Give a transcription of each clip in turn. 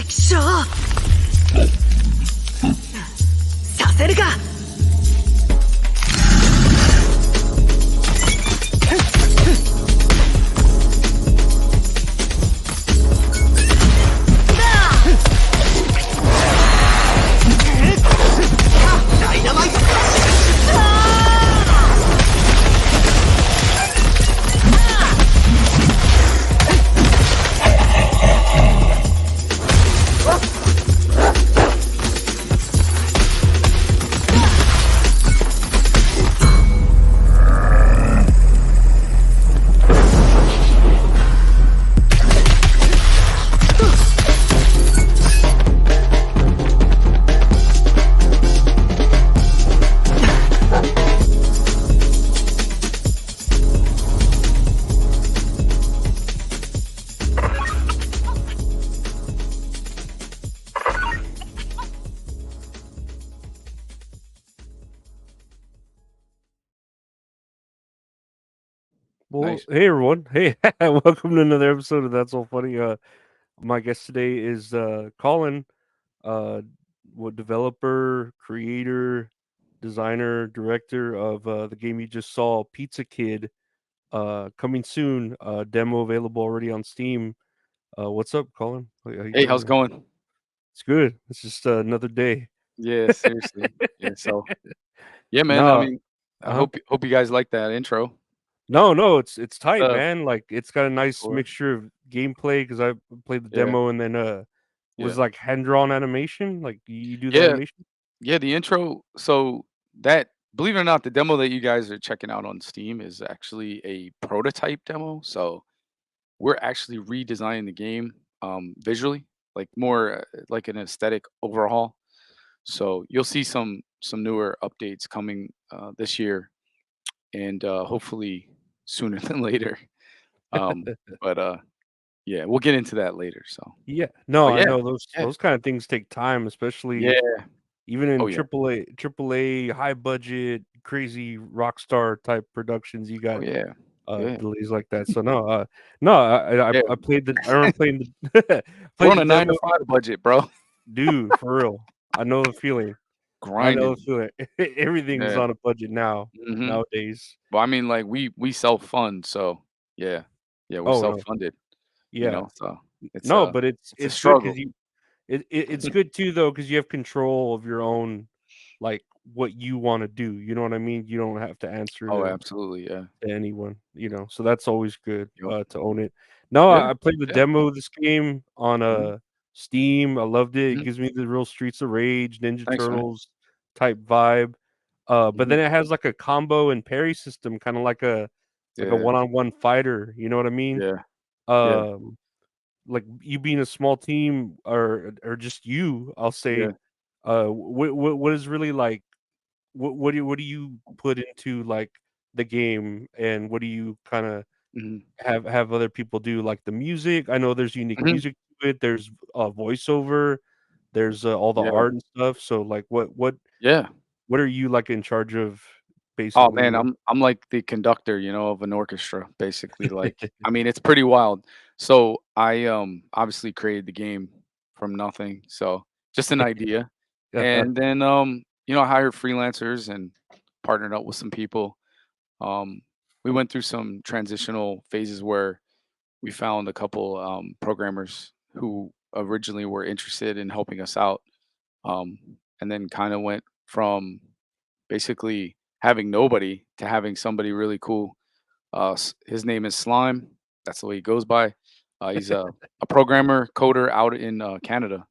敵将させるか。ダイナマイトクラッシュ。Well, Nice. hey everyone. Hey, welcome to another episode of That's So Funny. My guest today is Collin, uh what developer, creator, designer, director of the game you just saw, Pizza Kid, coming soon, demo available already on Steam. What's up, Collin? How you Hey, how's doing, it man? going? It's good. It's just another day. Yeah, seriously. Yeah, so yeah, man. I No, mean, I uh-huh. hope you guys like that intro. No, it's tight, Uh, man. Like it's got a for nice sure. mixture of gameplay because I played the Yeah, demo and then yeah, was like hand drawn animation. Like you do the yeah, animation. yeah. The intro. So that, believe it or not, the demo that you guys are checking out on Steam is actually a prototype demo. So we're actually redesigning the game visually, like more like an aesthetic overhaul. So you'll see some newer updates coming this year, and hopefully sooner than later. But yeah, we'll get into that later. So, Yeah, no, but I yeah, know those yeah, those kind of things take time, especially yeah. even Oh in yeah, AAA high budget, crazy rock star type productions. You oh got yeah, yeah, delays like that. So no, no, yeah. I played the I remember playing the We're played on the a nine to demo, five budget, bro. dude. For real, I know the feeling. I know the Grinding. feeling. Everything's Yeah. on a budget now Hmm. nowadays. Well, I mean, like we self fund, so yeah, yeah, we're Oh self no, funded. yeah, So it's no, but it's a it's good because struggle. you it's good too though because you have control of your own, like what you want to do. You know what I mean? You don't have to answer Oh, to absolutely, yeah. anyone. So that's always good Yep. to own it. No, Yeah, I played the yeah. demo of this game on Hmm. Steam. I loved it. It Hmm. gives me the real Streets of Rage, Ninja Thanks, man. Turtles type vibe. But Hmm. then it has like a combo and parry system, kind of like a Yeah, one-on-one fighter. You know what I mean? yeah, yeah, Um, like you being a small team or just you, I'll say. yeah. What is really like? What do you put into like the game, and what do you kind of Hmm. have other people do? Like the music, I know there's unique Hmm. music to it. There's voiceover. There's all the Yeah, art and stuff. So like, yeah. what are you like in charge of, Oh basically? man, I'm like the conductor, of an orchestra, basically. Like, I mean, it's pretty wild. So I obviously created the game from nothing. So just an idea. And then I hired freelancers and partnered up with some people. Um we went through some transitional phases where we found a couple programmers who originally were interested in helping us out. Um and then kind of went from basically having nobody to having somebody really cool. His name is Slime. That's the way he goes by. He's a programmer coder out in Canada.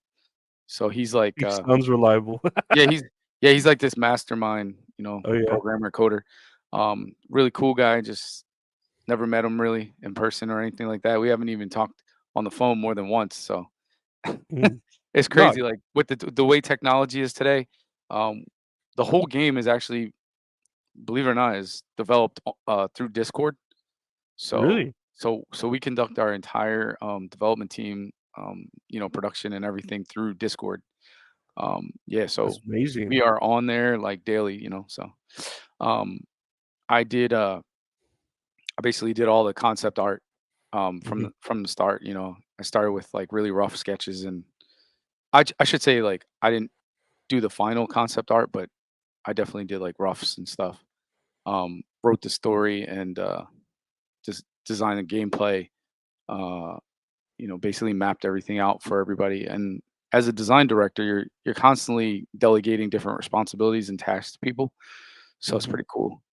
So he's like, He sounds reliable. yeah, he's like this mastermind, Oh yeah. programmer coder. Really cool guy. Just never met him really in person or anything like that. We haven't even talked on the phone more than once. So Mhm. it's No, crazy. Like with the way technology is today, um, the whole game is actually, believe it or not, is developed through Discord. So really, so we conduct our entire development team, production and everything through Discord. Yeah, that's so amazing. we are on there like daily. So um, I did I basically did all the concept art from Mhm. the start. I started with like really rough sketches and I should say, like, I didn't do the final concept art, but I definitely did, like, roughs and stuff. Wrote the story and, just designed the gameplay, uh, basically mapped everything out for everybody, and as a design director, you're constantly delegating different responsibilities and tasks to people, so it's Mhm. pretty cool.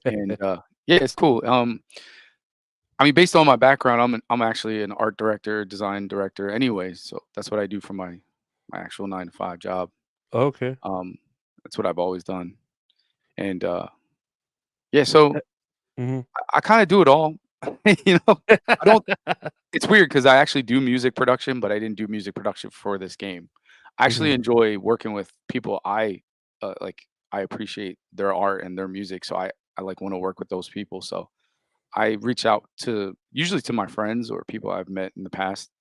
And, yeah, it's cool. I mean, based on my background, I'm actually an art director, design director anyway, so that's what I do for my actual 9 to 5 job. Okay. Um, that's what I've always done, and, yeah, so Mhm. I kinda do it all, you know? I don't It's weird because I actually do music production, but I didn't do music production for this game. I actually Mhm. enjoy working with people I appreciate their art and their music, so I, like, wanna work with those people, so I reach out to usually to my friends or people I've met in the past.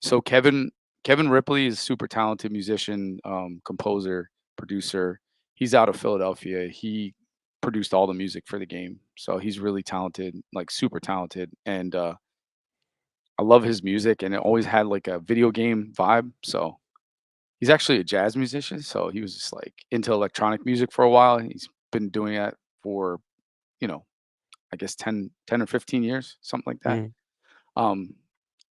So Kevin Ripley is a super talented musician, composer, producer. He's out of Philadelphia. He produced all the music for the game. So he's really talented, like super talented. And I love his music and it always had like a video game vibe. So he's actually a jazz musician. So he was just like into electronic music for a while. He's been doing that for, you know, I guess 10 or 15 years, something like that. Mhm. Um,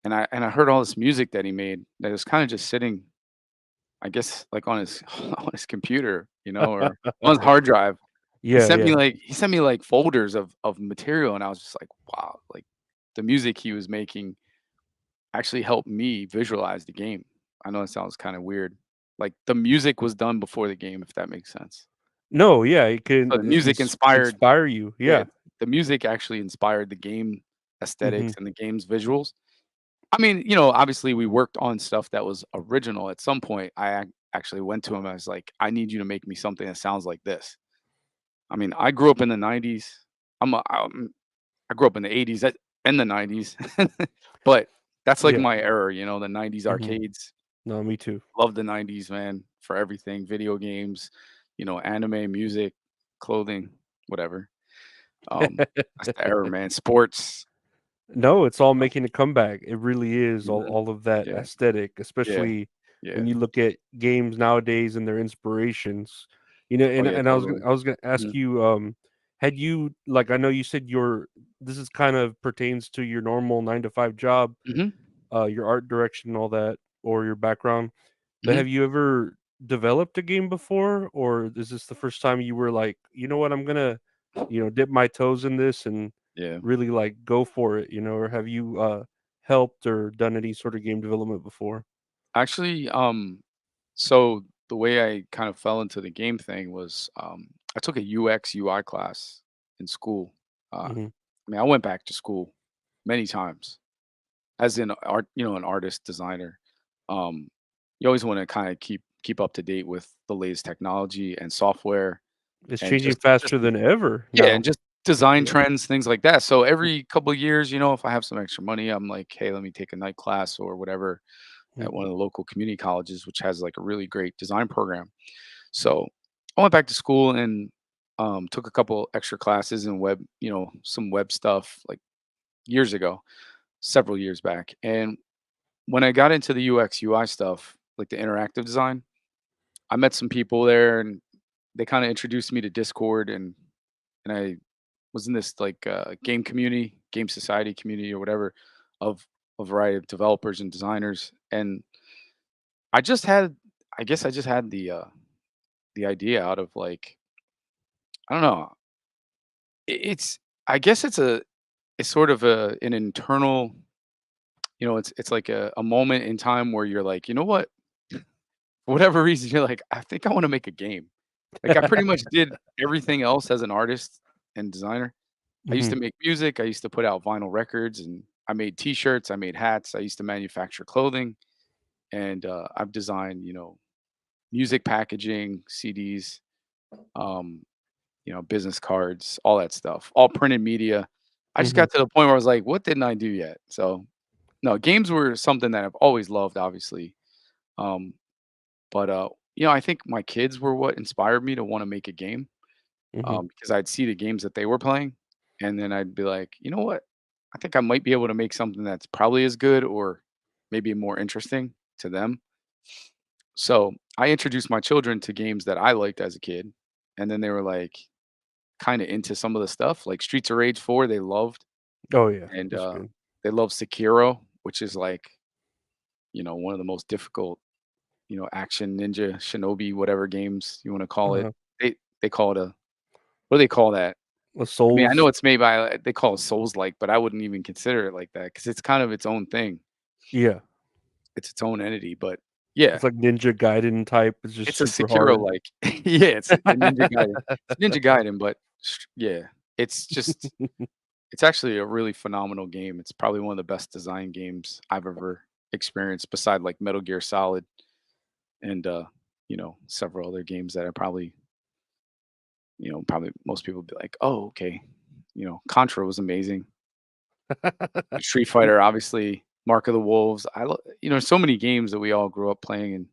and I heard all this music that he made that was kind of just sitting, I guess, like on his on his computer, or on his hard drive. Yeah, yeah. He sent me like folders of material, and I was just like, wow, like the music he was making actually helped me visualize the game. I know it sounds kind of weird. Like the music was done before the game, if that makes sense. No, yeah, it So can the music inspired, inspire you. yeah, Yeah. the music actually inspired the game aesthetics Mhm. and the game's visuals. I mean, obviously we worked on stuff that was original. At some point, actually went to him. I was like, "I need you to make me something that sounds like this." I mean, I grew up in the '90s. I grew up in the '80s and the '90s, but that's like Yeah. my era. The '90s Mhm. arcades. No, me too. Love the '90s, man, for everything. Video games, anime, music, clothing, whatever. That's the era, man. Sports. No, it's all making a comeback. It really is Mhm. all of that Yeah, aesthetic, yeah, especially when yeah, you look at games nowadays and their inspirations. oh And yeah, totally. I was gonna ask Mhm. you, had you like I know you said your this is kind of pertains to your normal 9 to 5 job, Mhm. your art direction and all that, or your background. But Mhm. have you ever developed a game before, or is this the first time you were like, you know what, I'm gonna, dip my toes in this and Yeah. really like go for it, or have you helped or done any sort of game development before? Actually, so the way I kind of fell into the game thing was I took a UX UI class in school. Hmm. I mean, I went back to school many times as an art, an artist designer. Um, you always want to kind of keep up to date with the latest technology and software It's and changing just faster than ever yeah, and now. just design Yeah. trends, things like that. So every couple of years, if I have some extra money, I'm like, hey, let me take a night class or whatever at one Hmm. of the local community colleges, which has like a really great design program. So I went back to school and took a couple extra classes in web, some web stuff like years ago, several years back. And when I got into the UX UI stuff, like the interactive design, I met some people there and they kind of introduced me to Discord and I was in this like game community, game society community or whatever of a variety of developers and designers. And I just had I guess I just had the idea out of like, I don't know. It's I guess it's sort of an internal, it's like a moment in time where you're like, you know what? For whatever reason, you're like, I think I want to make a game. Like I pretty much did everything else as an artist and designer. I used Hmm. to make music, I used to put out vinyl records and I made t-shirts, I made hats, I used to manufacture clothing, and I've designed, music packaging, CDs, um, business cards, all that stuff, all printed media. I just Hmm. got to the point where I was like, what didn't I do yet? So, no, games were something that I've always loved, obviously. Um, but I think my kids were what inspired me to want to make a game, Hmm. because I'd see the games that they were playing, and then I'd be like, you know what? I think I might be able to make something that's probably as good or maybe more interesting to them. So I introduced my children to games that I liked as a kid, and then they were like kind of into some of the stuff, like Streets of Rage 4, they loved, Oh yeah, and that's good. they love Sekiro, which is like one of the most difficult action ninja shinobi whatever games you want to call it. Uh-huh. They call it a what do they call that? The I mean, I know Souls. it's made by they call it Souls like, but I wouldn't even consider it like that because it's kind of its own thing. Yeah, It's its own entity, but yeah, it's like Ninja Gaiden type. It's just it's a super Sekiro hard. like. Yeah, it's a Ninja Gaiden. It's Ninja Gaiden, but yeah, it's just it's actually a really phenomenal game. It's probably one of the best design games I've ever experienced, beside like Metal Gear Solid and several other games that I probably most people would be like, "Oh, okay." Contra was amazing. Street Fighter, obviously, Mark of the Wolves. So many games that we all grew up playing, and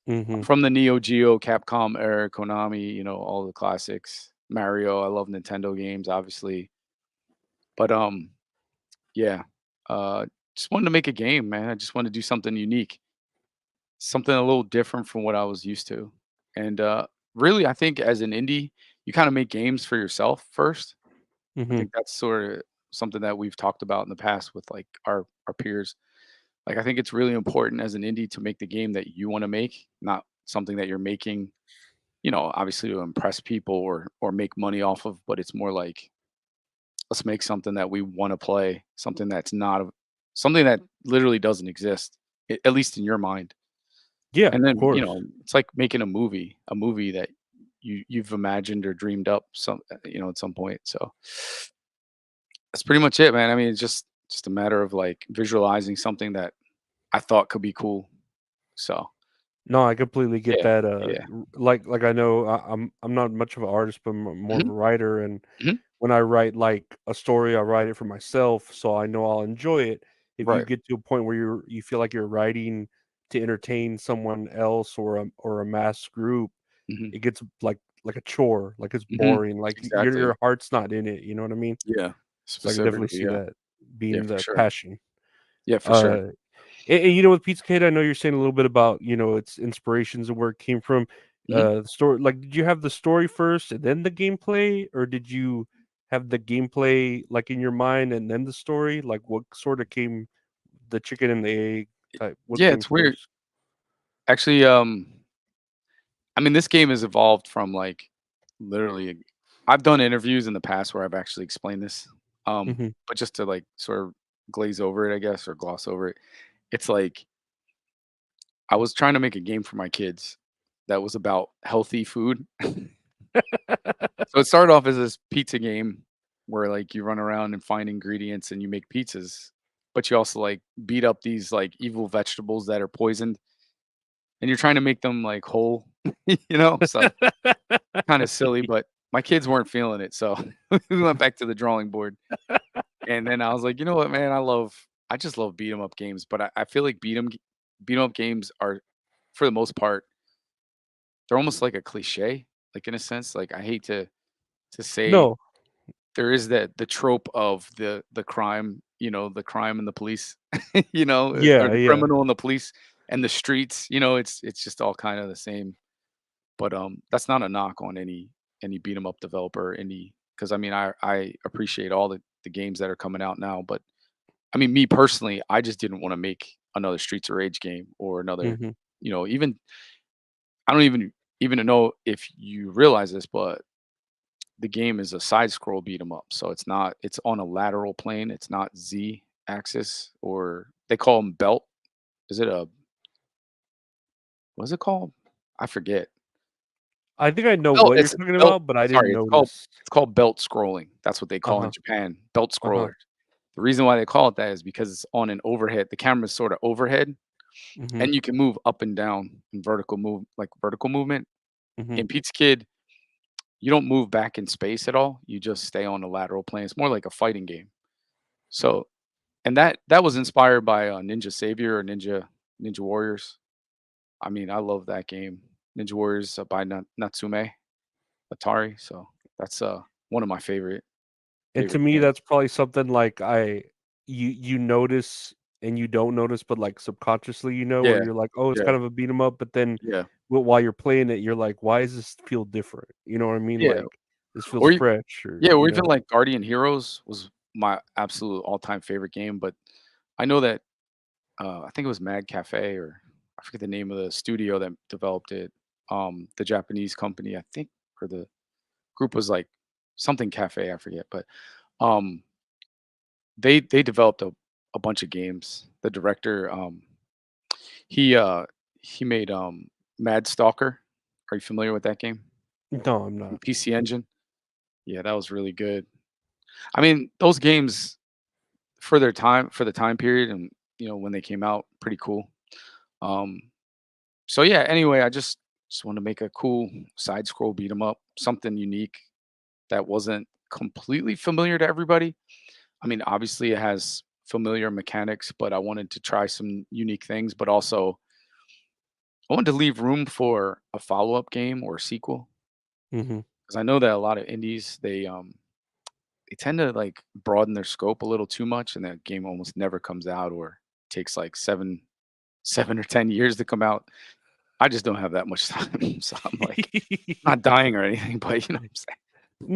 Hmm. from the Neo Geo, Capcom era, Konami, all the classics. Mario, I love Nintendo games, obviously. But yeah, just wanted to make a game, man. I just wanted to do something unique, something a little different from what I was used to. And really, I think as an indie, you kind of make games for yourself first. I Hmm. think that's sort of something that we've talked about in the past with like our peers. Like I think it's really important as an indie to make the game that you want to make, not something that you're making, obviously to impress people or make money off of, but it's more like let's make something that we want to play, something that's not something that literally doesn't exist, at least in your mind. Yeah, And of then, course. it's like making a movie that you've imagined or dreamed up at some point. So that's pretty much it, man. I mean, it's just a matter of like visualizing something that I thought could be cool. So No, I completely get yeah, that. yeah. Like I know I'm not much of an artist, but more of Mhm, a writer. And mhm. when I write like a story, I write it for myself, so I know I'll enjoy it. If you Right. get to a point where you feel like you're writing to entertain someone else or a mass group, Mhm, it gets like a chore, like it's mhm. boring, like Exactly. your heart's not in it. You know what I mean? Yeah. So I can definitely Specifically, see yeah. that Yeah, being for the sure. passion. Yeah, for sure. Uh, and with Pizza Kid, I know you're saying a little bit about its inspirations and where it came from. Mhm. The story, like, did you have the story first and then the gameplay, or did you have the gameplay like in your mind and then the story? Like, what sort of came, the chicken and the egg type? What Yeah, came it's weird. first? Actually, I mean, this game has evolved from like literally. I've done interviews in the past where I've actually explained this, Hmm. but just to like sort of glaze over it, I guess, or gloss over it. It's like I was trying to make a game for my kids that was about healthy food. So it started off as this pizza game where like you run around and find ingredients and you make pizzas, but you also like beat up these like evil vegetables that are poisoned and you're trying to make them like whole, So kind of silly, but my kids weren't feeling it. So we went back to the drawing board. And then I was like, you know what, man, I just love beat 'em up games, but I feel like beat 'em up games are for the most part, they're almost like a cliche, like in a sense. Like I hate to say No, there is that the trope of the crime, the crime and the police, or yeah, the yeah. criminal and the police and the streets, it's just all kind of the same. But that's not a knock on any beat 'em up developer, any because I mean I appreciate all the games that are coming out now, but I mean me personally, I just didn't want to make another Streets of Rage game or another, Hmm. even I don't even know if you realize this, but the game is a side scroll beat 'em up. So it's on a lateral plane. It's not Z axis or they call them belt. Is it a what's it called? I forget. I think I know Belt what you're it's talking belt about, but I didn't sorry, notice. it's called belt scrolling. That's what they Uh call in huh. Japan, belt Uh huh. scrollers. The reason why they call it that is because it's on an overhead. The camera's sort of overhead Hmm. and you can move up and down in vertical movement. Hmm. In Pizza Kid, you don't move back in space at all. You just stay on the lateral plane. It's more like a fighting game. So and that was inspired by, Ninja Savior or Ninja Warriors. I mean, I love that game. Ninja Warriors, by Natsume Atari, so that's, one of my And to favorite me, games. that's probably something like you notice and you don't notice, but like subconsciously, where Yeah, you're like, oh, it's yeah, kind of a beat 'em up, but then yeah, while you're playing it, you're like, why does this feel different? You know what I mean? yeah. Like this feels Or fresh, or yeah, or even like Guardian Heroes was my absolute all-time favorite game, but I know that I think it was Mad Cafe, or I forget the name of the studio that developed it. The Japanese company, I think, or the group was like something Cafe, I forget, but um, they developed a bunch of games. The director, he uh, he made Mad Stalker. Are you familiar with that game? no, I'm On not. PC Engine. Yeah, that was really good. I mean, those games for the time period, and when they came out, pretty cool. Um, so yeah. Anyway, I just want to make a cool side scroll beat 'em up, something unique that wasn't completely familiar to everybody. I mean, obviously it has familiar mechanics, but I wanted to try some unique things, but also I wanted to leave room for a follow-up game or a sequel, Hmm. because I know that a lot of indies they tend to like broaden their scope a little too much, and that game almost never comes out, or takes like 7 or 10 years to come out. I just don't have that much time. So I'm like not dying or anything, but you know what I'm saying?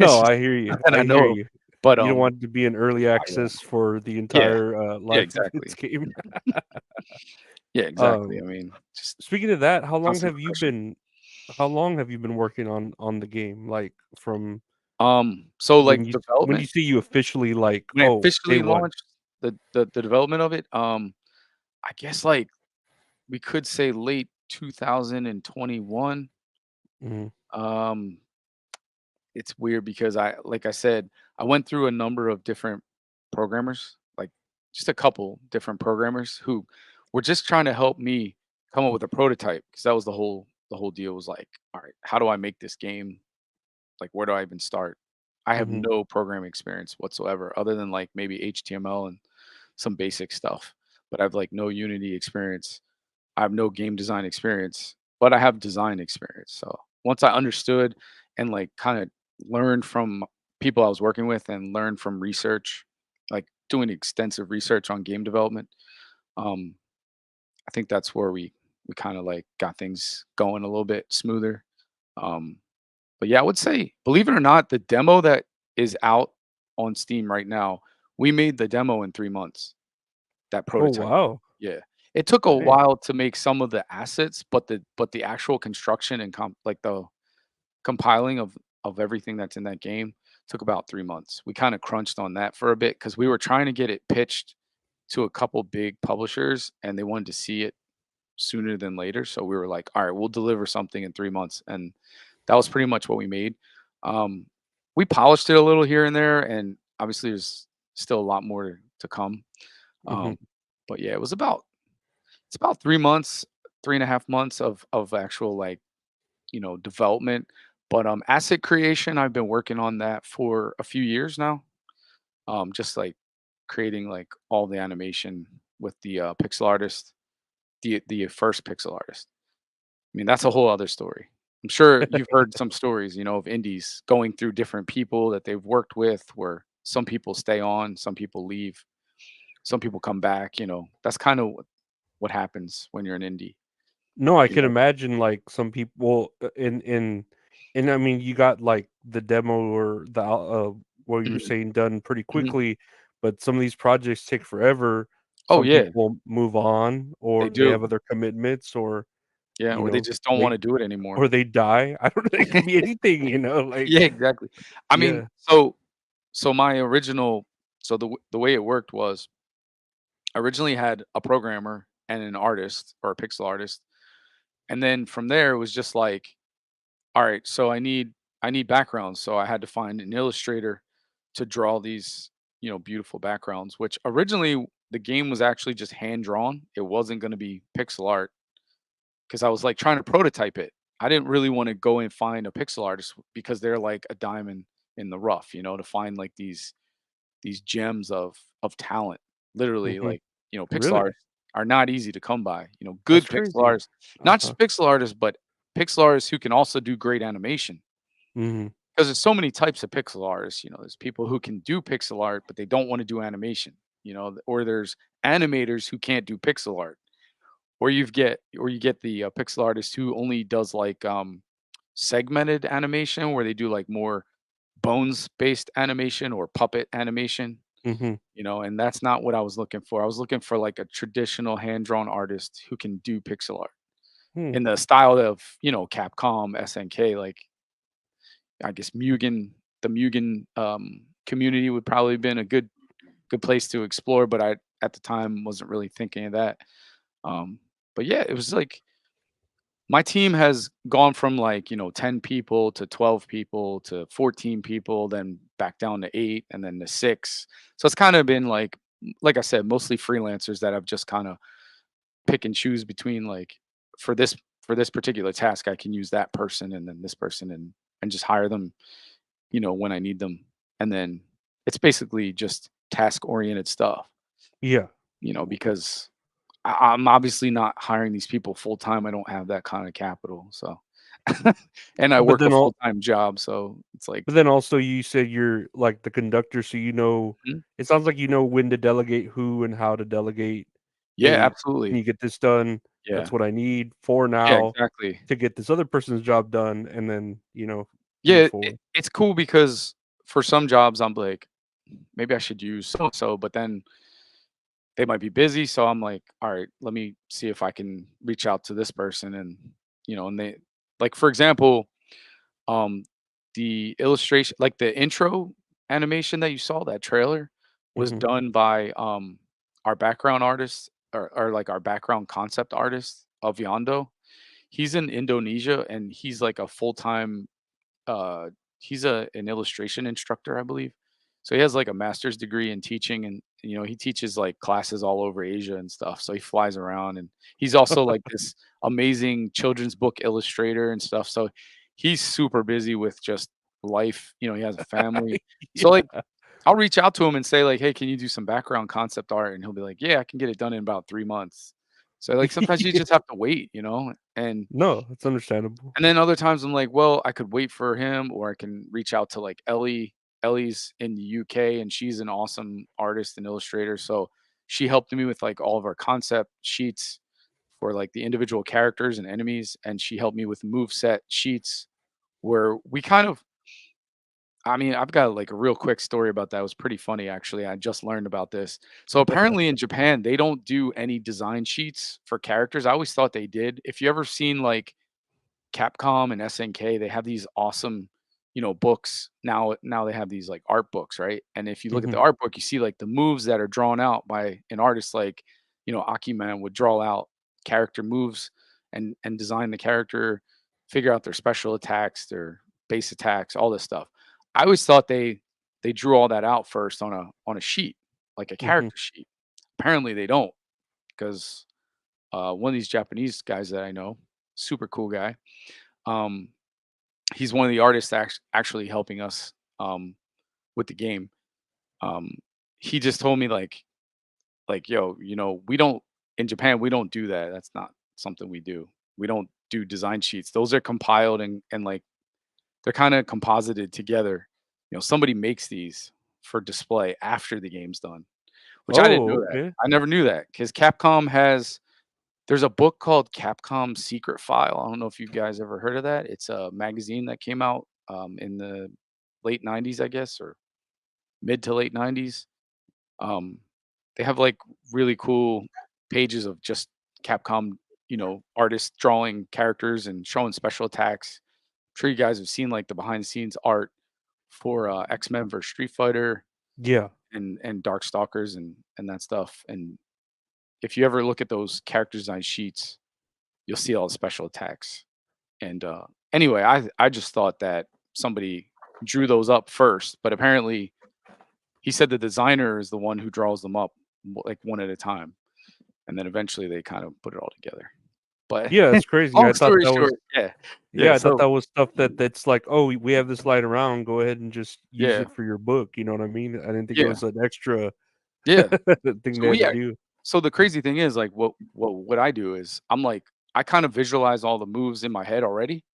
It's No, just I hear you. something I I hear know. you. But You don't want it to be in early I won't. access for the Yeah. entire Yeah, life of its exactly. game. Yeah, exactly. Um, I mean, just Speaking of that, constant progression. how long have you been working on the game? Like from So like when you development, see you officially like, when I oh, day officially one. launched the development of it, I guess like we could say late 2021. Mhm, Um, it's weird because like I said, I went through a number of different programmers, like just a couple different programmers who were just trying to help me come up with a prototype, because that was the whole deal, was like, all right, how do I make this game? Like, where do I even start? I have mhm, no programming experience whatsoever, other than like maybe HTML and some basic stuff. But I have like no Unity experience. I have no game design experience, but I have design experience. So once I understood and like kind of learned from people I was working with, and learned from research, like doing extensive research on game development, um, I think that's where we kind of like got things going a little bit smoother. Um, but yeah, I would say, believe it or not, the demo that is out on Steam right now, we made the demo in 3 months. That oh, prototype. wow. Yeah. It took a Dang. while to make some of the assets, but the actual construction and like the compiling of everything that's in that game took about 3 months. We kind of crunched on that for a bit, because we were trying to get it pitched to a couple big publishers, and they wanted to see it sooner than later. So we were like, all right, we'll deliver something in 3 months. And that was pretty much what we made. Um, we polished it a little here and there, and obviously there's still a lot more to come. Mhm. Um, but yeah, it's about 3 months, 3.5 months of actual like, development. But asset creation, I've been working on that for a few years now. Just like creating like all the animation with the pixel artist, the first pixel artist. I mean, that's a whole other story. I'm sure you've heard some stories, of indies going through different people that they've worked with, where some people stay on, some people leave, some people come back. That's kind of what happens when you're an indie. No, I You can know? imagine like some people and I mean you got like the demo or what you were Mhm, saying done pretty mhm. quickly, but some of these projects take forever. Oh Some yeah, people move on, they or they do. have other commitments, or Yeah, or they just don't they want to do it anymore. or they die. I don't know. It could be anything, like Yeah, exactly. I mean, yeah. so my original, so the way it worked was, I originally had a programmer and an artist, or a pixel artist, and then from there it was just like, all right, so I need backgrounds, so I had to find an illustrator to draw these, beautiful backgrounds, which originally the game was actually just hand drawn. It wasn't going to be pixel art, because I was like trying to prototype it. I didn't really want to go and find a pixel artist, because they're like a diamond in the rough, to find like these gems of talent. Literally, Mhm. like, pixel Really? artists are not easy to come by. That's Good pixel crazy. artists, not Uh-huh. just pixel artists, but pixel artists who can also do great animation. Mhm. Because there's so many types of pixel artists. There's people who can do pixel art, but they don't want to do animation. or there's animators who can't do pixel art, or you get the pixel artist who only does like segmented animation where they do like more bones based animation or puppet animation, Mm-hmm. and that's not what I was looking for. I was looking for like a traditional hand drawn artist who can do pixel art Hmm. in the style of, Capcom, SNK, like I guess the Mugen community would probably been a good place to explore, but I at the time wasn't really thinking of that. Um, but yeah, it was like my team has gone from like, 10 people to 12 people to 14 people, then back down to 8 and then to 6. So it's kind of been like I said, mostly freelancers that I've just kind of pick and choose between like for this for this particular task I can use that person and then this person and just hire them, when I need them. And then it's basically just task oriented stuff, Yeah. because I'm obviously not hiring these people full time. I don't have that kind of capital. So, and I But work a then full all time job. So it's like, but then also you said you're like the conductor, so Mhm. it sounds like you know when to delegate who and how to delegate. Yeah, Hey, can absolutely. you get this done? Yeah. That's what I need for Yeah, now exactly. to get this other person's job done, and then move Yeah. forward. It's cool because for some jobs, I'm like, maybe I should use so and so, but then they might be busy. So I'm like, all right, let me see if I can reach out to this person. And they, like, for example, um, the illustration, like the intro animation that you saw, that trailer was Hmm. done by our background artist, or like our background concept artist, Aviando. He's in Indonesia and he's like a full-time uh he's an illustration instructor, I believe. So he has like a master's degree in teaching, and he teaches like classes all over Asia and stuff. So he flies around, and he's also like this amazing children's book illustrator and stuff. So he's super busy with just life. He has a family. So like Yeah. I'll reach out to him and say like, "Hey, can you do some background concept art?" And he'll be like, "Yeah, I can get it done in about 3 months." So like sometimes you just have to wait. No, it's understandable. And then other times I'm like, well, I could wait for him, or I can reach out to like Ellie. Ellie's in the UK and she's an awesome artist and illustrator. So she helped me with like all of our concept sheets for like the individual characters and enemies. And she helped me with move set sheets where we kind of, I mean, I've got like a real quick story about that. It was pretty funny actually. I just learned about this. So apparently in Japan, they don't do any design sheets for characters. I always thought they did. If you ever seen like Capcom and SNK, they have these awesome, books. Now they have these like art books, right? And if you look at Hmm. the art book, you see like the moves that are drawn out by an artist like, Akiman would draw out character moves and design the character, figure out their special attacks, their base attacks, all this stuff. I always thought they drew all that out first on a sheet, like a Hmm. character sheet. Apparently they don't, because one of these Japanese guys that I know, super cool guy, um, he's one of the artists actually helping us with the game. Um, he just told me like yo, we don't in Japan we don't do that. That's not something we do. We don't do design sheets. Those are compiled and like they're kind of composited together. Somebody makes these for display after the game's done, which I didn't know Oh, that. okay. I never knew that because Capcom has there's a book called Capcom Secret File. I don't know if you guys ever heard of that. It's a magazine that came out in the late 90s, I guess, or mid to late 90s. Um, they have like really cool pages of just Capcom, artists drawing characters and showing special attacks. I'm sure you guys have seen like the behind the scenes art for X-Men versus Street Fighter Yeah. and Darkstalkers and that stuff. And if you ever look at those character design sheets, you'll see all the special attacks. And anyway, I just thought that somebody drew those up first, but apparently he said the designer is the one who draws them up like one at a time, and then eventually they kind of put it all together. But Yeah, it's crazy. long story short, yeah, yeah. I thought So that was stuff that's like, oh, we have this lying around. Go ahead and just use yeah, it for your book. You know what I mean? I didn't think it yeah, was an extra yeah. thing they So had to yeah, do. so the crazy thing is like what I do is I'm like I kind of visualize all the moves in my head already,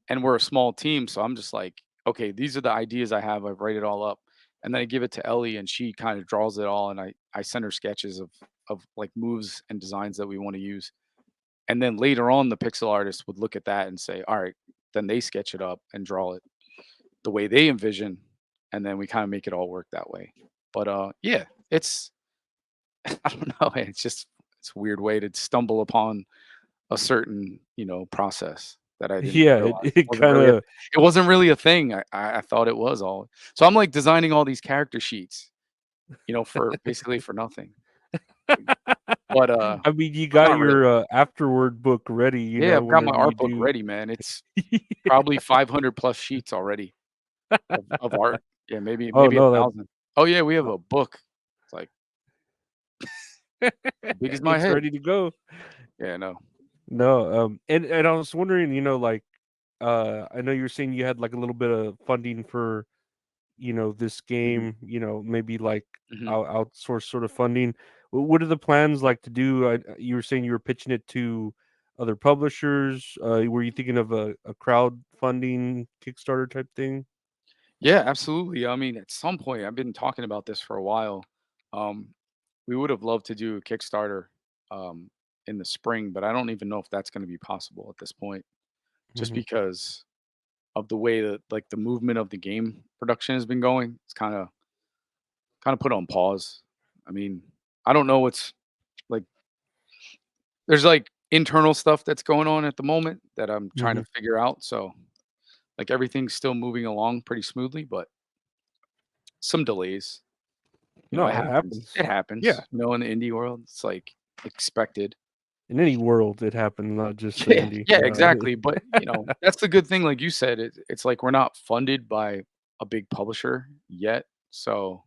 and we're a small team, so I'm just like, okay, these are the ideas I have. I write it all up, and then I give it to Ellie, and she kind of draws it all, and I send her sketches of like moves and designs that we want to use. And then later on, the pixel artist would look at that and say, all right, then they sketch it up and draw it the way they envision, and then we kind of make it all work that way. But yeah, it's I don't know, man, it's a weird way to stumble upon a certain, process that I didn't Yeah, realize it wasn't kind really of it wasn't really a thing. I thought it was all. So I'm like designing all these character sheets, for basically for nothing. But I mean, you but got not really. your afterward book ready, Yeah, I've got my whenever you art book do. ready, man. It's probably 500 plus sheets already of art. Yeah, maybe Oh maybe a no, that thousand. Oh yeah, we have a book. It's like big as my it's head. ready to go. Yeah, no. No, and I was wondering, like, I know you're saying you had like a little bit of funding for, this Mhm, game, maybe like mhm. outsource sort of funding. What are the plans like to do? You were saying you were pitching it to other publishers. Were you thinking of a crowdfunding Kickstarter type thing? Yeah, absolutely. I mean, at some point, I've been talking about this for a while. Um, we would have loved to do a Kickstarter um, in the spring, but I don't even know if that's going to be possible at this point, just Hmm. because of the way that like the movement of the game production has been going. It's kind of put on pause. I mean, I don't know what's like. There's like internal stuff that's going on at the moment that I'm trying Hmm. to figure out. So like everything's still moving along pretty smoothly, but some delays. It No, it happens. It happens. Yeah, happens. In the indie world, it's like expected. in any world it happens, not just the Yeah, indie. yeah, exactly. But that's the good thing. Like you said, it's like we're not funded by a big publisher yet, so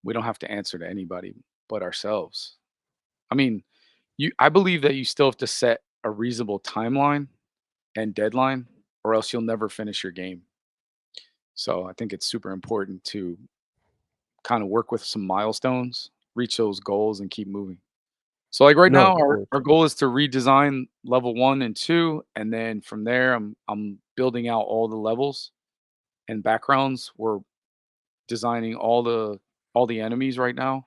we don't have to answer to anybody but ourselves. I mean, I believe that you still have to set a reasonable timeline and deadline, or else you'll never finish your game. So I think it's super important to kind of work with some milestones, reach those goals, and keep moving. So like right No, now, of our, course. our goal is to redesign level 1 and 2, and then from there, I'm building out all the levels and backgrounds. We're designing all the enemies right now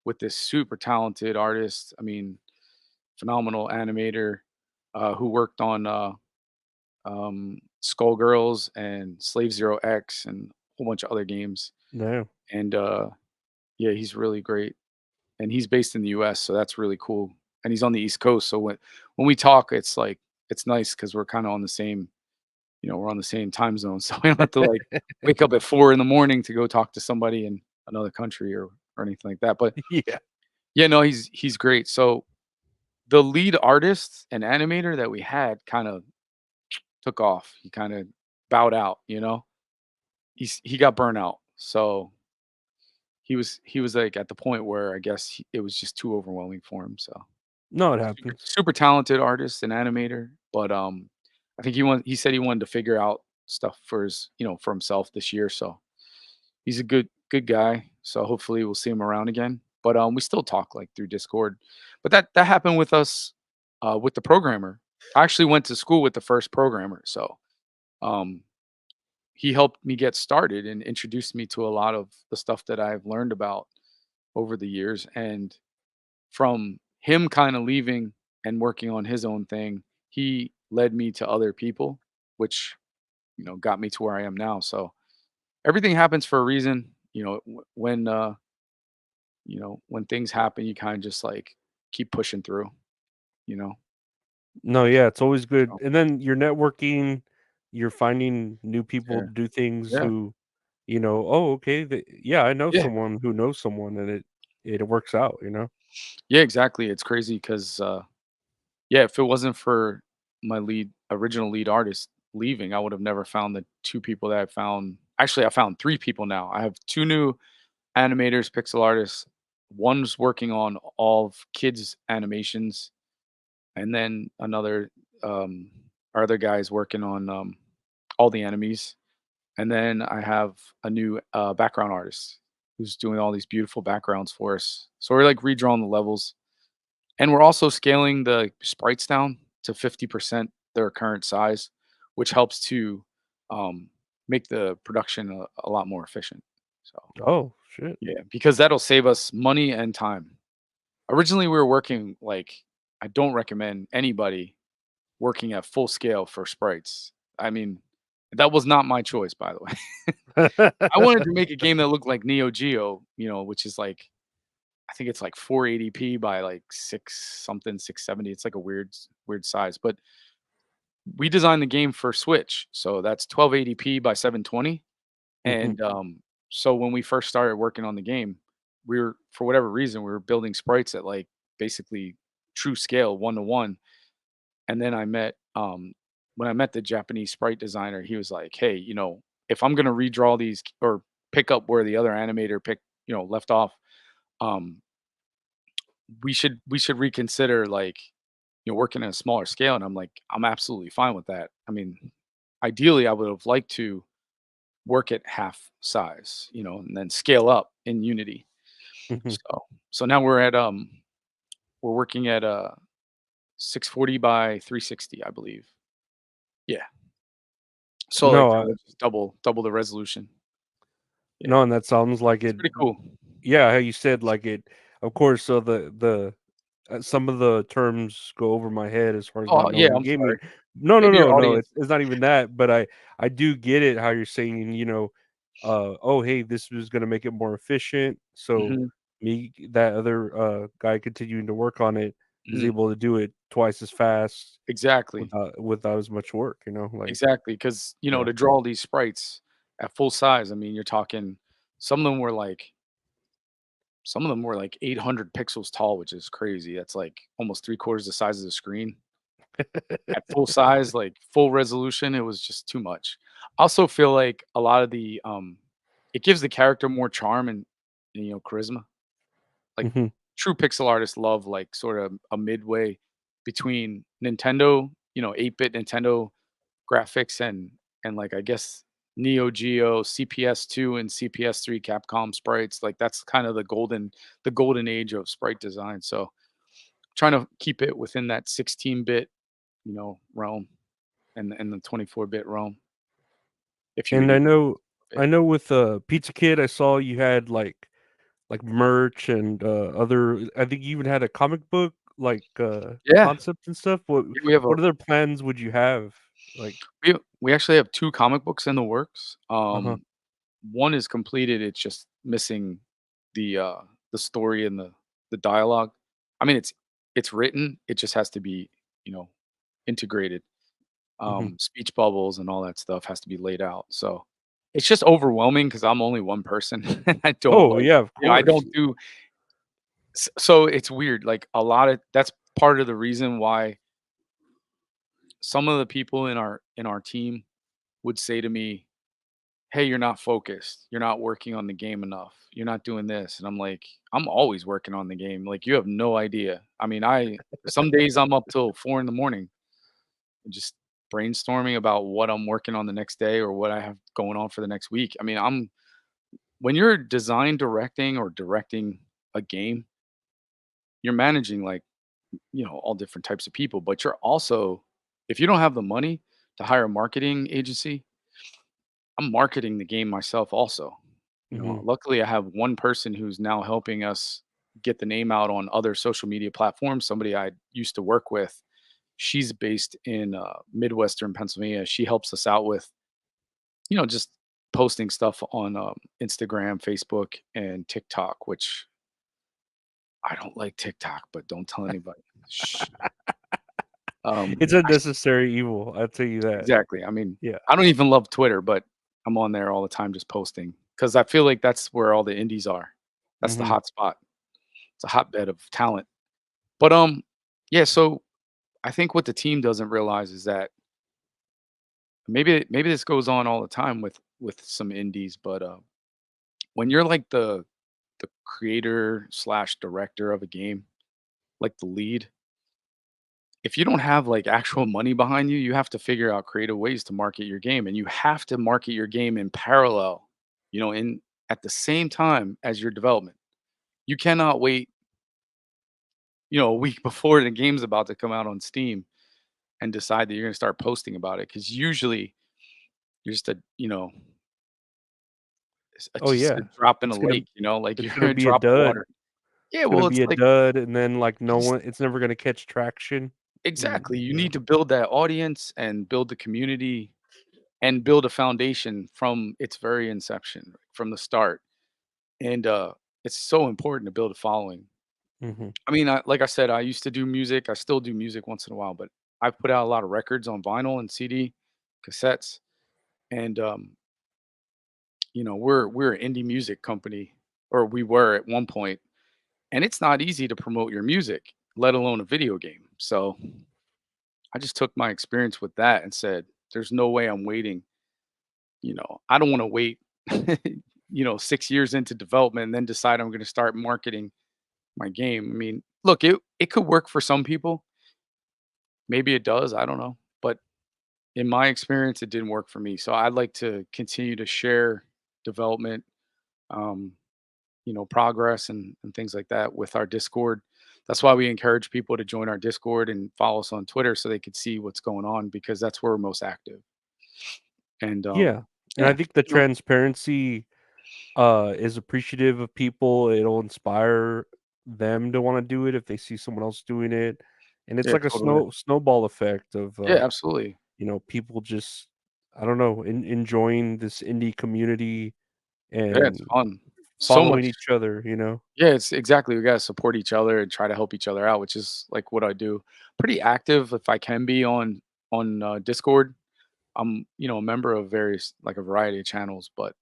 with this super talented artist. I mean, phenomenal animator who worked on Skullgirls and Slave Zero X and a whole bunch of other games. No. And yeah, he's really great. And he's based in the US, so that's really cool. And he's on the East Coast, so when we talk, it's like it's nice because we're kind of on the same, we're on the same time zone, so we don't have to like wake up at 4 in the morning to go talk to somebody in another country or anything like that. But Yeah. yeah, no, he's great. So the lead artist and animator that we had kind of took off. He kind of bowed out, he got burnt out. So he was like at the point where I guess it was just too overwhelming for him. So No, it super happens. super talented artist and animator, but I think he said he wanted to figure out stuff for for himself this year. So he's a good guy. So hopefully we'll see him around again. But we still talk like through Discord. But that happened with us with the programmer. I actually went to school with the first programmer, so um he helped me get started and introduced me to a lot of the stuff that I've learned about over the years. And from him kind of leaving and working on his own thing, he led me to other people, which, got me to where I am now. So everything happens for a reason. When things happen, you kind of just like keep pushing through, you know. No, yeah, it's always good. So And then you're networking, you're finding new people yeah, to do things yeah, who, oh, okay, yeah, I know yeah, someone who knows someone, and it works out. yeah, exactly. It's crazy because yeah, if it wasn't for my original lead artist leaving, I would have never found the two people that I found. Actually, I found three people now. I have two new animators, pixel artists. One's working on all of kids' animations, and then um, our other guy's working on all the enemies. And then I have a new background artist who's doing all these beautiful backgrounds for us. So we're like redrawing the levels, and we're also scaling the sprites down to 50% their current size, which helps to um, make the production a lot more efficient. So Oh shit. yeah, because that'll save us money and time. Originally, we were working like I don't recommend anybody working at full scale for sprites. I mean, that was not my choice, by the way. I wanted to make a game that looked like Neo Geo, which is like I think it's like 480p by like 670. It's like a weird size. But we designed the game for Switch, so that's 1280p by 720. Mhm, And so when we first started working on the game, we were for whatever reason we were building sprites at like basically true scale, 1 to 1. And then when I met the Japanese sprite designer, he was like, "Hey, if I'm gonna redraw these or pick up where the other animator left off, um, we should reconsider like working at a smaller scale." And I'm like, I'm absolutely fine with that. I mean, ideally, I would have liked to work at half size, and then scale up in Unity. mhm. So now we're working at 640 by 360, I believe. Yeah. So like No, that would just double the resolution. Yeah. no, and that sounds like It's it. pretty cool. Yeah, how you said like it. Of course, so the some of the terms go over my head as far as not Oh, yeah, knowing I'm sorry. gaming. No, no, Maybe your no, no. audience. It's not even that, but I do get it how you're saying. Oh, hey, this was gonna make it more efficient. So Mhm, me, that other guy continuing to work on it is mhm. able to do it twice as fast Exactly. without as much work. Like Exactly. Because yeah. to draw these sprites at full size, I mean, you're talking some of them were like 800 pixels tall, which is crazy. That's like almost 3/4 the size of the screen. At full size, like full resolution, it was just too much. I also feel like a lot of it gives the character more charm and, charisma. Like, Hmm. true pixel artists love, like, sort of a midway between Nintendo, 8-bit Nintendo graphics and, like, I guess, Neo Geo, CPS2 and CPS3 Capcom sprites, like, that's kind of the golden age of sprite design, so, trying to keep it within that 16-bit, realm and the 24-bit realm, if you And even I bit. know with Pizza Kid, I saw you had like merch and other. I think you even had a comic book like Yeah. concept and stuff. What Yeah, we have a what other plans would you have? Like, we actually have 2 comic books in the works. uh-huh. One is completed, it's just missing the, uh, the story and the dialogue. I mean, it's written, it just has to be, you know, integrated. Hmm. Speech bubbles and all that stuff has to be laid out, so it's just overwhelming because 'cause I'm only one person, and I don't Oh yeah, of I course. don't do so it's weird, like, a lot of that's part of the reason why some of the people in our team would say to me, "Hey, you're not focused. You're not working on the game enough. You're not doing this." And I'm like, "I'm always working on the game. Like, you have no idea." I mean, some days I'm up till 4 in the morning just brainstorming about what I'm working on the next day or what I have going on for the next week. I mean, when you're design directing or directing a game, you're managing like, all different types of people, but you're also if you don't have the money to hire a marketing agency, I'm marketing the game myself also. Hmm. Luckily I have one person who's now helping us get the name out on other social media platforms, somebody I used to work with. She's based in Midwestern Pennsylvania. She helps us out with, just posting stuff on Instagram, Facebook, and TikTok, which I don't like TikTok, but don't tell anybody. Shh. It's I a sh- necessary evil. I'll tell you that. exactly. I mean, Yeah. I don't even love Twitter, but I'm on there all the time just posting because I feel like that's where all the indies are. That's the Hmm. hot spot. It's a hotbed of talent. But yeah. So I think what the team doesn't realize is that maybe this goes on all the time with some indies, but when you're like the creator slash director of a game, like the lead, if you don't have like actual money behind you, you have to figure out creative ways to market your game, and you have to market your game in parallel, in at the same time as your development. You cannot wait, a week before the game's about to come out on Steam and decide that you're going to start posting about it because usually you're just a Oh just a yeah, drop in a it's gonna lake, you know, like it's you're gonna a be a drop of dud. water. Yeah, It's gonna well, it's be a like dud, and then like you no just one, it's never gonna catch traction. exactly. You You know. need to build that audience and build the community and build a foundation from its very inception, from the start. And it's so important to build a following. Hmm. I mean, like I said, I used to do music. I still do music once in a while, but I've put out a lot of records on vinyl and CD, cassettes, and we're an indie music company, or we were at one point, and it's not easy to promote your music, let alone a video game. So I just took my experience with that and said, "There's no way I'm waiting. I don't want to wait, 6 years into development and then decide I'm going to start marketing my game." I mean, look, it could work for some people. Maybe it does. I don't know, but in my experience, it didn't work for me. So I'd like to continue to share development, um, progress and things like that with our Discord. That's why we encourage people to join our Discord and follow us on Twitter so they could see what's going on because that's where we're most active. And Yeah, and I yeah, think the transparency is appreciative of people. It'll inspire them to want to do it if they see someone else doing it, and it's yeah, like a totally. snowball effect of Yeah, absolutely. people just, I don't know, enjoying this indie community Yeah, it's and fun. So following much. each other. You know. Yeah, it's exactly. We gotta support each other and try to help each other out, which is like what I do. Pretty active if I can be on Discord. I'm a member of various like a variety of channels, but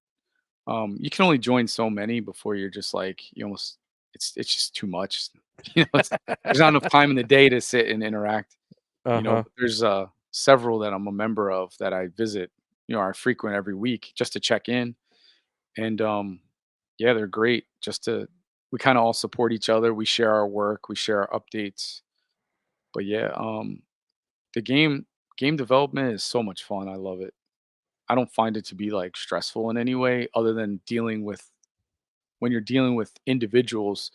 you can only join so many before you're just like you almost it's just too much. There's not enough time in the day to sit and interact. Uh huh. But there's several that I'm a member of that I visit. I frequent every week just to check in, and yeah, they're great. Just to we kind of all support each other. We share our work. We share our updates. But yeah, the game development is so much fun. I love it. I don't find it to be like stressful in any way other than dealing with when you're dealing with individuals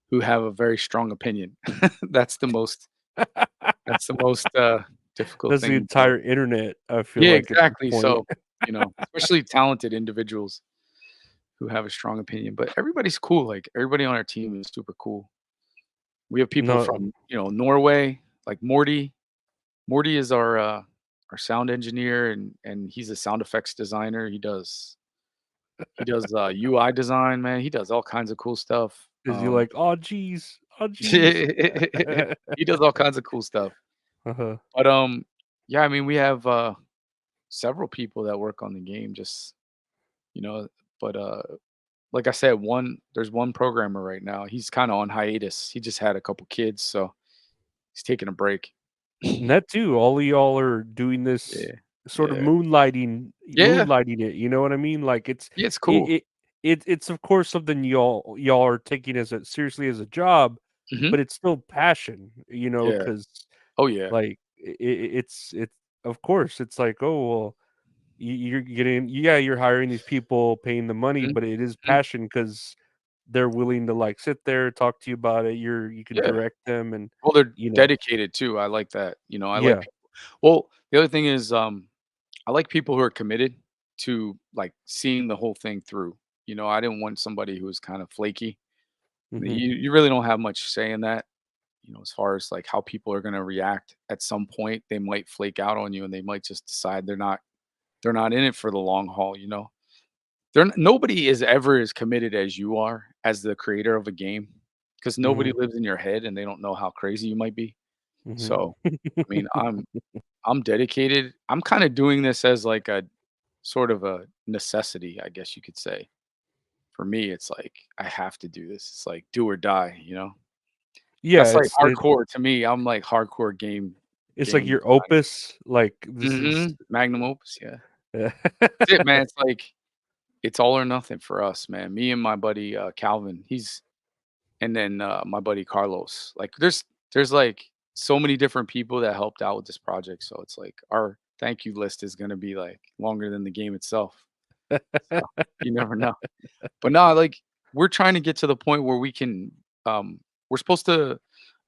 who have a very strong opinion. That's the most that's the most difficult That's the thing to deal with. entire internet. I feel Yeah, like at this exactly. point. So, especially talented individuals who have a strong opinion, but everybody's cool. Like everybody on our team is super cool. We have people No, from, Norway, like Morty. Morty is our sound engineer and he's a sound effects designer. He does UI design, man. He does all kinds of cool stuff. is he like, oh geez, oh geez. He does all kinds of cool stuff. Uh-huh. But yeah, I mean we have several people that work on the game just, you know, but like I said, there's one programmer right now. He's kind of on hiatus. He just had a couple kids, so he's taking a break. And that too, all of y'all are doing this Yeah. sort of Yeah. Yeah. moonlighting it, you know what I mean? Like Yeah, it's it cool. it, it's of course something y'all are taking as a seriously as a job, Mhm. but it's still passion, Yeah. because Oh, yeah. like it's of course it's like, oh well, you're getting, yeah, you're hiring these people, paying the money, Mhm. but it is Mhm. passion because they're willing to like sit there, talk to you about it. You can Yeah. direct them, and Well, they're you know, dedicated too. I like that. I like yeah. people. Well, the other thing is, I like people who are committed to like seeing the whole thing through. I didn't want somebody who was kind of flaky. Hmm. You really don't have much say in that. As far as like how people are going to react at some point, they might flake out on you and they might just decide they're not in it for the long haul. Nobody is ever as committed as you are as the creator of a game because nobody Hmm. lives in your head and they don't know how crazy you might be. Hmm. So, I mean, I'm dedicated. I'm kind of doing this as like a sort of a necessity, I guess you could say. For me, it's like I have to do this. It's like do or die. Yeah, That's like hardcore to me. I'm like hardcore it's like game your designer. opus. Like this is. Magnum opus, yeah. That's it, man. It's all or nothing for us, man. Me and my buddy Calvin, and then my buddy Carlos. Like there's like so many different people that helped out with this project. So it's like our thank you list is gonna be like longer than the game itself. So you never know. But no, like we're trying to get to the point where we can we're supposed to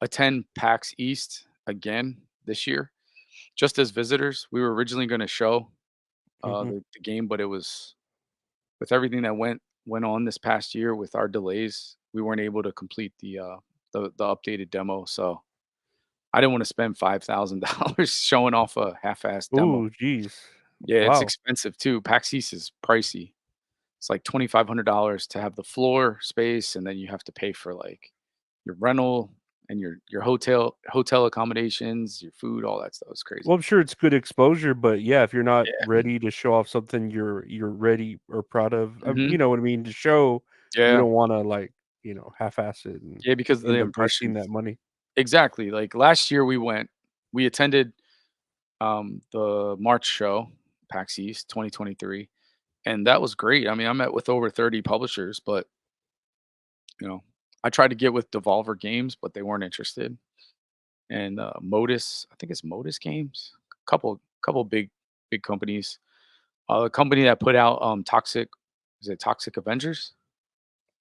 attend PAX East again this year, just as visitors. We were originally gonna show Mhm. the game, but with everything that went on this past year with our delays, we weren't able to complete the updated demo. So I didn't want to spend $5,000 showing off a half-assed demo. Ooh, jeez. Yeah, it's Wow. expensive too. PAX East is pricey. It's like $2,500 to have the floor space, and then you have to pay for like your rental and your hotel accommodations, your food, all that stuff. It's crazy. Well, I'm sure it's good exposure, but yeah, if you're not Yeah. ready to show off something you're ready or proud of, Hmm. you know what I mean, to show, you Yeah. don't want to like, half-ass it and Yeah, because of the end up wasting impressions. that money. Exactly. Like last year we attended the March show, PAX East 2023, and that was great. I mean, I met with over 30 publishers, but you know, I tried to get with Devolver Games, but they weren't interested. And Modus, I think it's Modus Games, couple big companies. A company that put out Toxic, is it Toxic Avengers?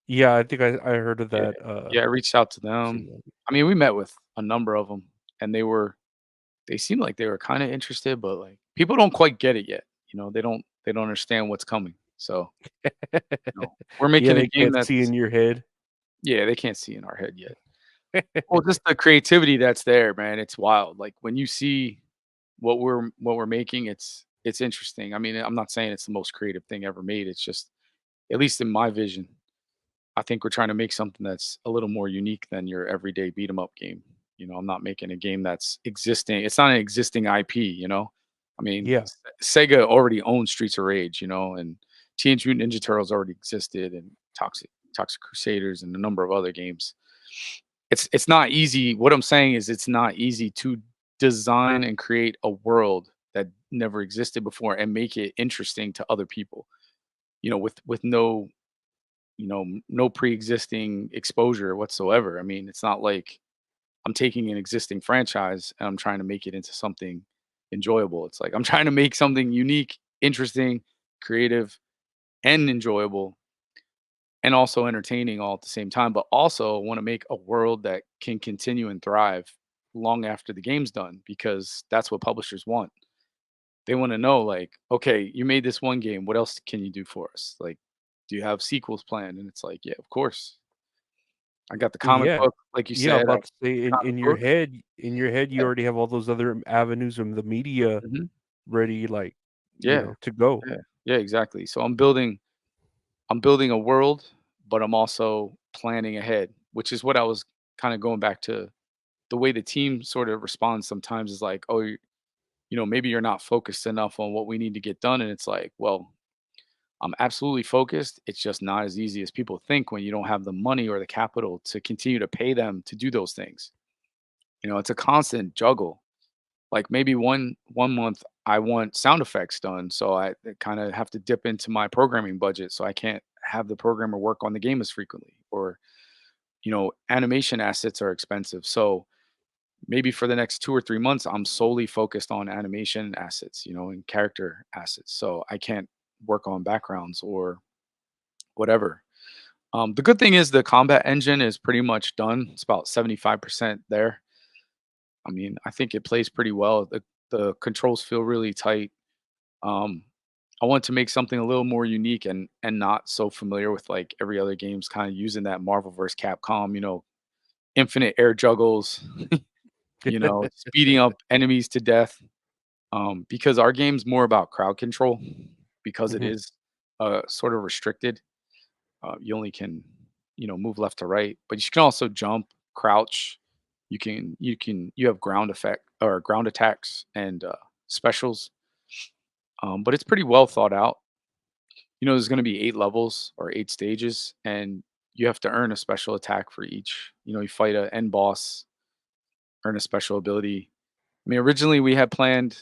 Yeah, I think I heard of Yeah, that. yeah. I reached out to Seen them. that. I mean, we met with a number of them, and they seemed like they were kind of interested, but like people don't quite get it yet. They don't understand what's coming. So we're Yeah, making a they game can't see that's in your head. yeah, they can't see in our head yet. Well, just the creativity that's there, man. It's wild. Like when you see what we're making, it's interesting. I mean, I'm not saying it's the most creative thing ever made. It's just at least in my vision, I think we're trying to make something that's a little more unique than your everyday beat 'em up game. I'm not making a game that's existing. It's not an existing IP. I mean, Yeah. Sega already owns Streets of Rage, and Teenage Mutant Ninja Turtles already existed, and Toxic Crusaders, and a number of other games. It's not easy. What I'm saying is it's not easy to design and create a world that never existed before and make it interesting to other people. With no pre-existing exposure whatsoever. I mean, it's not like I'm taking an existing franchise and I'm trying to make it into something enjoyable. It's like I'm trying to make something unique, interesting, creative, and enjoyable, and also entertaining all at the same time, but also want to make a world that can continue and thrive long after the game's done, because that's what publishers want. They want to know, like, okay, you made this one game, what else can you do for us? Like, do you have sequels planned? And it's like, yeah, of course. I got the comic Yeah. book, like you Yeah, I'm said, I got about to say the comic book. in your head, you Yeah. already have all those other avenues of the media Mhm. ready, like, Yeah. to go. Yeah. Yeah, exactly. So I'm building a world, but I'm also planning ahead, which is what I was kind of going back to. The way the team sort of responds sometimes is like, "Oh, maybe you're not focused enough on what we need to get done." And it's like, "Well, I'm absolutely focused. It's just not as easy as people think when you don't have the money or the capital to continue to pay them to do those things." It's a constant juggle. Like maybe one month I want sound effects done, so I kind of have to dip into my programming budget, so I can't have the programmer work on the game as frequently. Or animation assets are expensive, so maybe for the next 2 or 3 months I'm solely focused on animation assets, and character assets, so I can't work on backgrounds or whatever. The good thing is the combat engine is pretty much done. It's about 75% there. I mean, I think it plays pretty well. The controls feel really tight. Um, I want to make something a little more unique and not so familiar with like every other game's kind of using that Marvel vs. Capcom, infinite air juggles, speeding up enemies to death. Because our game's more about crowd control, because it Mhm. is sort of restricted. You only can, move left to right, but you can also jump, crouch. You have ground effect or ground attacks and specials. But it's pretty well thought out. There's going to be 8 levels or 8 stages, and you have to earn a special attack for each. You fight a end boss, earn a special ability. I mean, originally we had planned.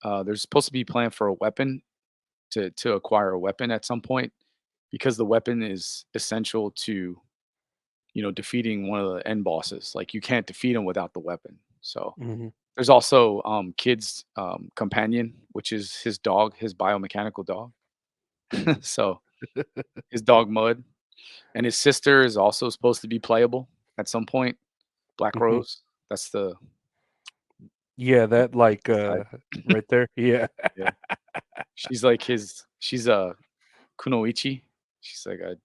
There's supposed to be planned for a weapon to acquire a weapon at some point, because the weapon is essential to defeating one of the end bosses. Like you can't defeat him without the weapon. So Mhm. there's also Kid's companion, which is his dog, his biomechanical dog. So his dog Mud, and his sister is also supposed to be playable at some point. Black Mhm. Rose. That's the Yeah, that like side. right there. Yeah. Yeah. She's like his. She's Kunoichi. She's like a,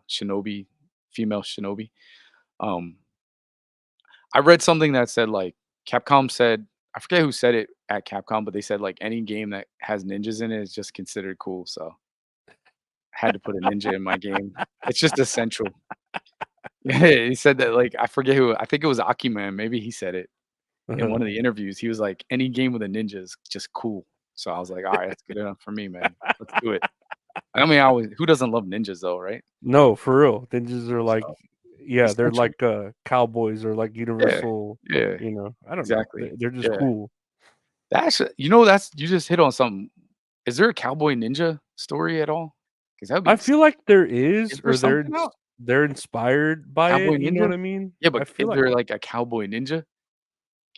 shinobi, female shinobi. Um, I read something that said like Capcom said, I forget who said it at Capcom, but they said like any game that has ninjas in it is just considered cool. So I had to put a ninja in my game. It's just essential. Yeah, he said that like I forget who. I think it was Akiman. Maybe he said it in Uh-huh. one of the interviews. He was like, any game with a ninja is just cool. So I was like, all right, that's good enough for me, man. Let's do it. I mean, I always who doesn't love ninjas though, right? No, for real. Ninjas are like, So yeah, they're essential. like cowboys or like Yeah, universal. yeah, I don't know. exactly. They're just Yeah. cool. That's you just hit on something. Is there a cowboy ninja story at all? Because that'd I be feel like there is is, there or something out? they're inspired by Cowboy it. You know what ninja? I mean? Yeah, I but feel is like there like a cowboy ninja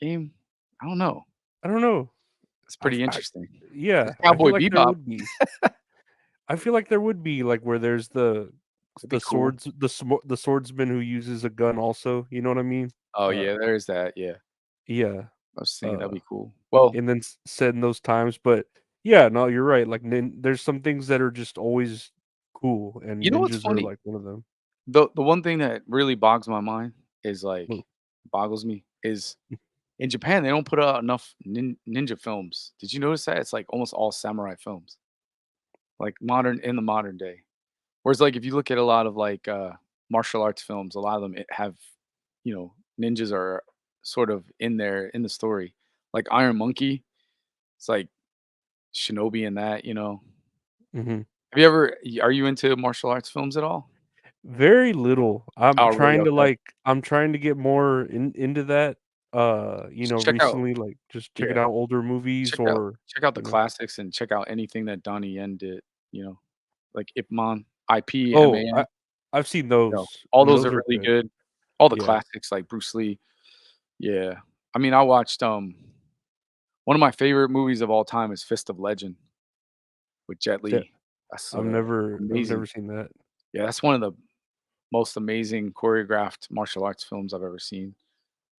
game? I don't know. I don't know. It's pretty I interesting. There's yeah, I feel Cowboy like there Bebop. would be. I feel like there would be like where there's the That'd be the cool. swords the swordsman who uses a gun also. You know what I mean? Oh Uh, yeah, there's that. Yeah, yeah. I was thinking that'd Uh, be cool. Well, and then said in those times, but yeah, no, you're right. Like there's some things that are just always cool, you and know what's ninjas are funny? like one of them. The one thing that really bogs my mind is Well, boggles me is in Japan they don't put out enough ninja films. Did you notice that? It's like almost all samurai films, like modern in the modern day. Whereas like if you look at a lot of like martial arts films, a lot of them have ninjas are sort of in there in the story. Like Iron Monkey, it's like shinobi in that. mhm. Have you ever? Are you into martial arts films at all? Very little. Oh, really? Okay. I'm trying to get more into that. Check out. Recently, like just checking Yeah. out older movies or Check out the you know. classics and check out anything that Donnie Yen did, like Ip Man, IP, Oh, MAN, I've seen those, all and those those are are really good. good. All the Yeah. classics like Bruce Lee. Yeah. I mean, I watched one of my favorite movies of all time is Fist of Legend with Jet That Li. That's I've amazing. never seen that. Yeah, that's one of the most amazing choreographed martial arts films I've ever seen.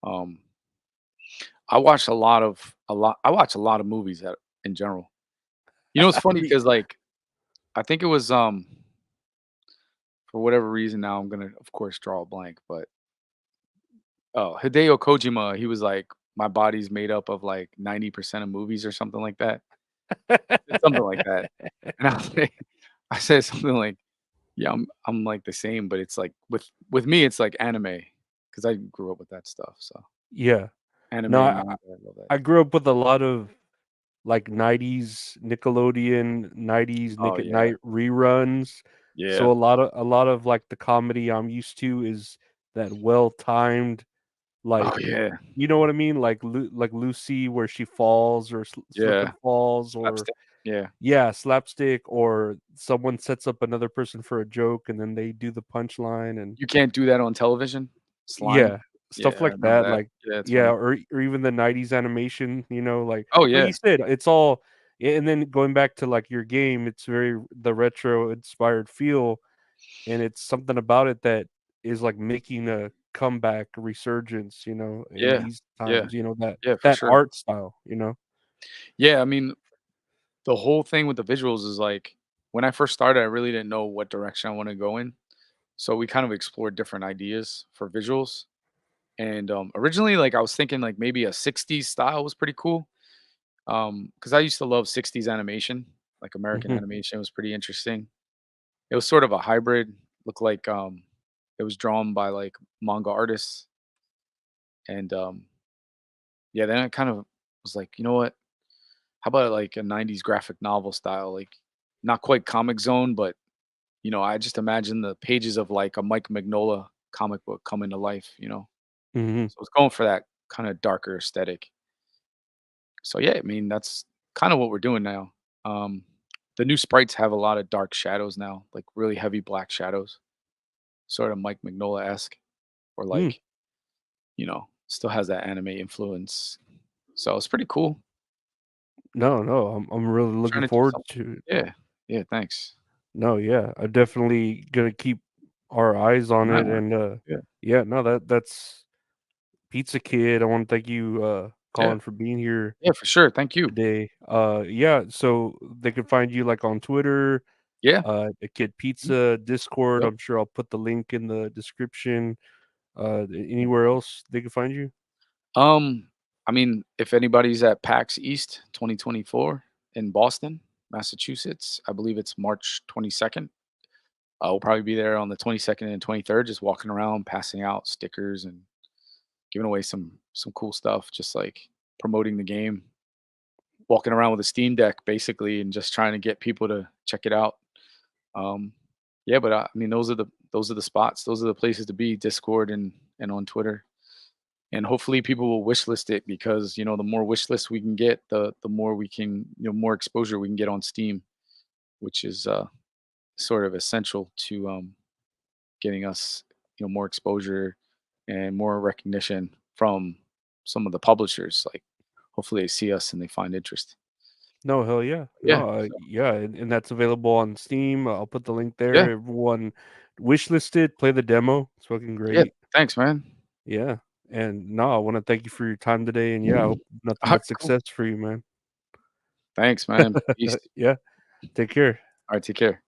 Um, I watch a lot of movies in general. You know, it's funny Me because like I think it was for whatever reason now I'm gonna of course draw a blank, but oh Hideo Kojima, he was like, my body's made up of like 90% of movies or something like that. It's something like that. And I said something like, yeah, I'm like the same, but it's like with me it's like anime because I grew up with that stuff. So Yeah. No, anime, manga, I love that. I grew up with a lot of like 90s Nickelodeon, 90s Nick Oh at yeah. Night reruns. So Yeah. a lot of like the comedy I'm used to is that well-timed, Oh like yeah. you know what I mean? Like like Lucy where she falls or slip Yeah. and falls, or Slapstick. Yeah. yeah, slapstick, or someone sets up another person for a joke and then they do the punchline, and You can't do that on television? Slime? yeah, stuff Yeah, I like remember that, that. like Yeah, it's yeah, funny. or even the '90s animation, Oh, like yeah. you said, it's all and then going back to, like, your game, it's very the retro inspired feel, and it's something about it that is, like, making a comeback, resurgence, in Yeah. these Yeah. times, Yeah, for that sure. art style. Yeah, I mean, the whole thing with the visuals is, like, when I first started, I really didn't know what direction I wanna go in, so we kind of explored different ideas for visuals, and, originally, like, I was thinking, like, maybe a '60s style was pretty cool, because I used to love '60s animation, like, American Mhm, animation was pretty interesting. It was sort of a hybrid, looked like, it was drawn by, like, manga artists, and, yeah, then I kind of was like, "You know what? How about, like, a '90s graphic novel style?" Like, not quite Comic Zone, but, I just imagine the pages of, like, a Mike Mignola comic book coming to life? mhm. So I was going for that kinda darker aesthetic. So, yeah, I mean, that's kinda what we're doing now. Um, the new sprites have a lot of dark shadows now, like, really heavy black shadows, sorta Mike Mignola-esque, or, Mm. like, still has that anime influence. So it's pretty cool. No, no, I'm really looking Trying to do forward something. to it. Yeah. Yeah, thanks. No, yeah, I definitely gonna keep our eyes on An eye it, on it. and, Yeah. yeah, no, that's Pizza Kid. I wanna thank you, Yeah. Colin, for being here Yeah, for sure. Thank you. today. Yeah, so they can find you, like, on Twitter, Yeah. A Kid Pizza, Discord. Yep. I'm sure I'll put the link in the description. Anywhere else they can find you? I mean, if anybody's at PAX East 2024 in Boston, Massachusetts, I believe it's March 22nd. We'll probably be there on the 22nd and 23rd, just walking around, passing out stickers and giving away some cool stuff, just like promoting the game, walking around with a Steam Deck basically, and just trying to get people to check it out. Um, yeah, but I mean, those are the spots, those are the places to be. Discord and on Twitter, and hopefully people will wish list it because the more wish lists we can get, the more we can more exposure we can get on Steam, which is sort of essential to getting us more exposure and more recognition from some of the publishers. Like hopefully they see us and they find interest. No, hell yeah. Yeah. No, So yeah, and that's available on Steam. I'll put the link yeah. there. Everyone wishlisted, play the demo. It's fucking Yeah. great. Thanks, man. Yeah. And no, I want to thank you for your time today. And yeah, I hope nothing All right, but cool. success for you, man. Thanks, man. Peace. Yeah. Take care. All right, take care.